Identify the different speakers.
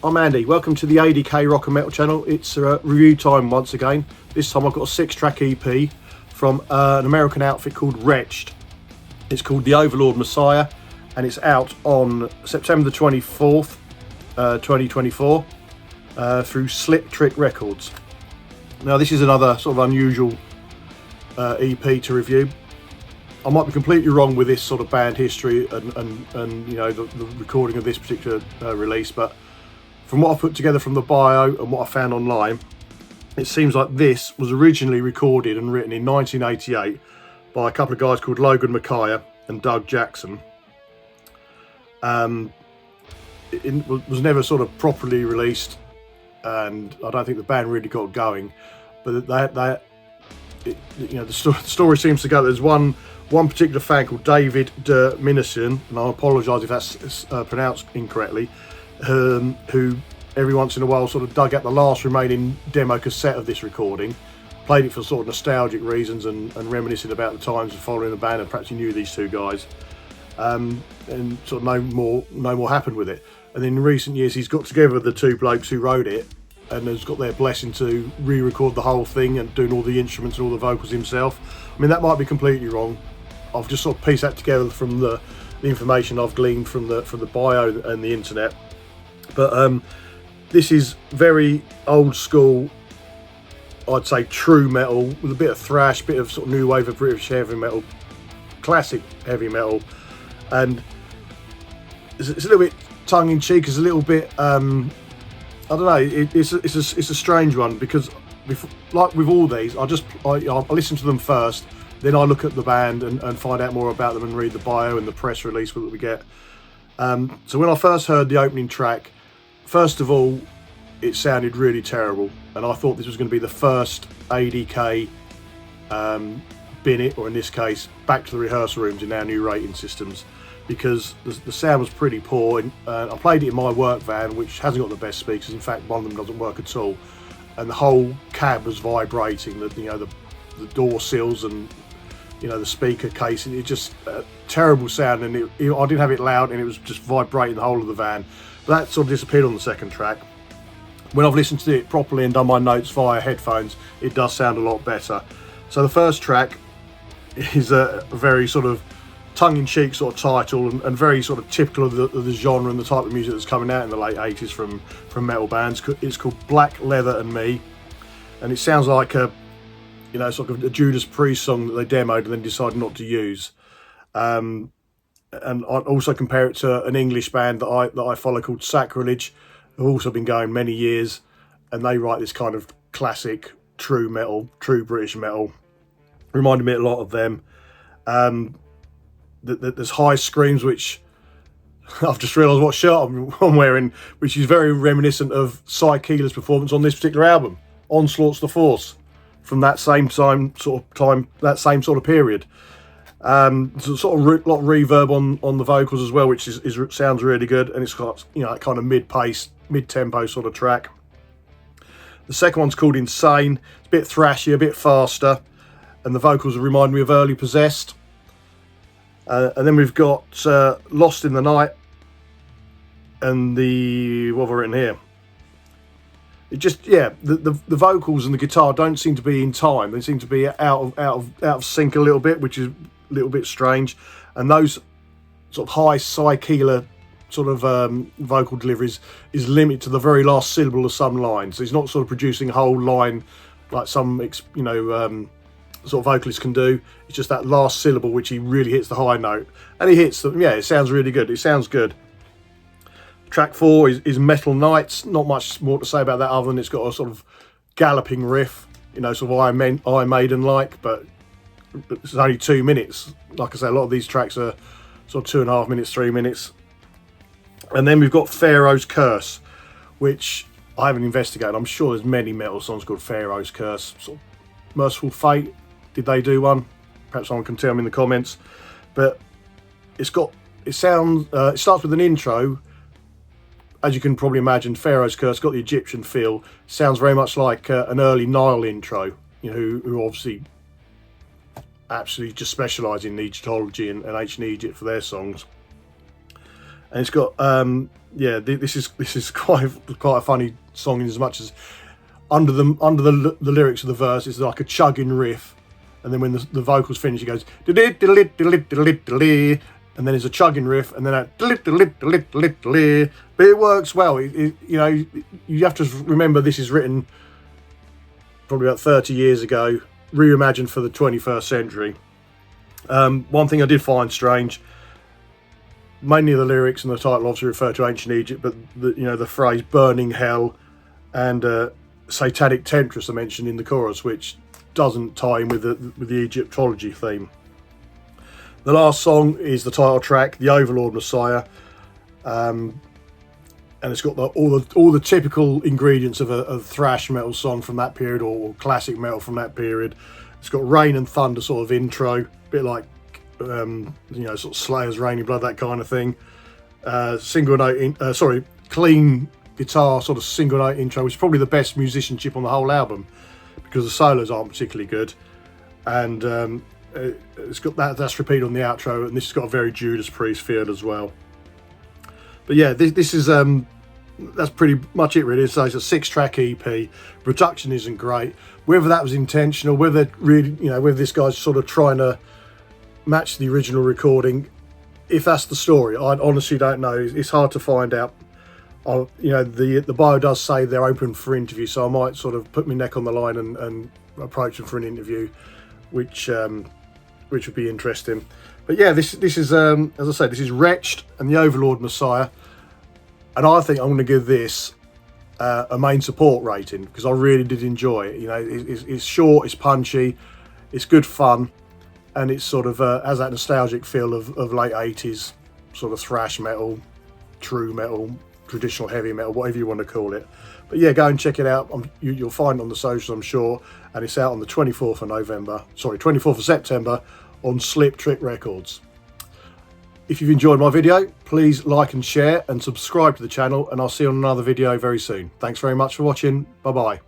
Speaker 1: I'm Andy, welcome to the ADK Rock and Metal channel. It's review time once again. This time I've got a 6-track EP from an American outfit called Retched. It's called the Overlord Messiah and it's out on September the 24th, 2024 through Slip Trick Records. Now this is another sort of unusual EP to review. I might be completely wrong with this sort of band history and you know the recording of this particular release, but from what I put together from the bio and what I found online, it seems like this was originally recorded and written in 1988 by a couple of guys called Logan Micaiah and Doug Jackson. It was never sort of properly released, and I don't think the band really got going. But the story seems to go. There's one particular fan called David de Minison, and I apologise if that's pronounced incorrectly, who every once in a while sort of dug out the last remaining demo cassette of this recording, played it for sort of nostalgic reasons and reminiscing about the times of following the band, and perhaps he knew these two guys, and sort of no more happened with it. And then in recent years he's got together with the two blokes who wrote it and has got their blessing to re-record the whole thing and doing all the instruments and all the vocals himself. I mean, that might be completely wrong. I've just sort of pieced that together from the information I've gleaned from the bio and the internet. But this is very old school, I'd say true metal, with a bit of thrash, bit of sort of new wave of British heavy metal, classic heavy metal, and it's a little bit tongue-in-cheek. It's a little bit I don't know. It's a strange one because, like with all these, I listen to them first, then I look at the band and find out more about them and read the bio and the press release that we get. So when I first heard the opening track, first of all, it sounded really terrible, and I thought this was going to be the first ADK bin it, or in this case, back to the rehearsal rooms in our new rating systems, because the sound was pretty poor. And I played it in my work van, which hasn't got the best speakers. In fact, one of them doesn't work at all, and the whole cab was vibrating. The door sills and the speaker case. It just terrible sound, and I didn't have it loud, and it was just vibrating the whole of the van. But that sort of disappeared on the second track. When I've listened to it properly and done my notes via headphones, it does sound a lot better. So the first track is a very sort of tongue-in-cheek sort of title and very sort of typical of the genre and the type of music that's coming out in the late 80s from metal bands. It's called Black Leather and Me, and it sounds like a sort of a Judas Priest song that they demoed and then decided not to use. And I'd also compare it to an English band that I follow called Sacrilege, who've also been going many years, and they write this kind of classic true metal, true British metal. Reminded me a lot of them. There's high screams, which I've just realised what shirt I'm wearing, which is very reminiscent of Cy Keeler's performance on this particular album, Onslaught's the Force, from that same sort of period. So sort of lot of reverb on the vocals as well, which sounds really good, and it's got that kind of mid-pace, mid-tempo sort of track. The second one's called Insane. It's a bit thrashy, a bit faster, and the vocals remind me of early Possessed. And then we've got Lost in the Night, and what have I written here? It just the vocals and the guitar don't seem to be in time. They seem to be out of sync a little bit, which is a little bit strange. And those sort of high Cy Keeler sort of vocal deliveries is limited to the very last syllable of some lines. So he's not sort of producing a whole line like some sort of vocalists can do. It's just that last syllable which he really hits the high note, and he hits them. Yeah, it sounds really good. It sounds good. Track 4 is Metal Nights. Not much more to say about that other than it's got a sort of galloping riff, sort of Iron Maiden like, but it's only 2 minutes. Like I say, a lot of these tracks are sort of 2.5 minutes, 3 minutes. And then we've got Pharaoh's Curse, which I haven't investigated. I'm sure there's many metal songs called Pharaoh's Curse. Sort of Merciful Fate, did they do one? Perhaps someone can tell me in the comments. But it starts with an intro. As you can probably imagine, Pharaoh's Curse got the Egyptian feel. Sounds very much like an early Nile intro, who obviously absolutely just specialise in Egyptology and ancient Egypt for their songs. and it's got yeah, this is quite a funny song, in as much as under the lyrics of the verse, it's like a chugging riff, and then when the vocals finish, it goes, and then there's a chugging riff, and then that, but it works well. You know, you have to remember this is written probably about 30 years ago, reimagined for the 21st century. One thing I did find strange, mainly the lyrics and the title obviously refer to ancient Egypt, but the phrase burning hell and satanic temptress are mentioned in the chorus, which doesn't tie in with the Egyptology theme. The last song is the title track, the Overlord Messiah, and it's got all the typical ingredients of a thrash metal song from that period, or classic metal from that period. It's got rain and thunder sort of intro, a bit like sort of Slayer's Raining Blood, that kind of thing. Clean guitar sort of single note intro, which is probably the best musicianship on the whole album, because the solos aren't particularly good. And it's got that's repeated on the outro, and this has got a very Judas Priest feel as well. But yeah, this is that's pretty much it really. So it's a 6-track EP. Production isn't great. Whether that was intentional, whether really, whether this guy's sort of trying to match the original recording, if that's the story, I honestly don't know. It's hard to find out. The bio does say they're open for interview, so I might sort of put my neck on the line and approach them for an interview, which would be interesting. But yeah, this is as I said, this is Retched and the Overlord Messiah, and I think I'm going to give this a main support rating, because I really did enjoy it. It's short, it's punchy, it's good fun, and it's sort of has that nostalgic feel of late 80s sort of thrash metal, true metal, traditional heavy metal, whatever you want to call it. But yeah, go and check it out. You'll find it on the socials, I'm sure, and it's out on the 24th of September on Slip Trick Records. If you've enjoyed my video, please like and share and subscribe to the channel, and I'll see you on another video very soon. Thanks very much for watching. Bye bye.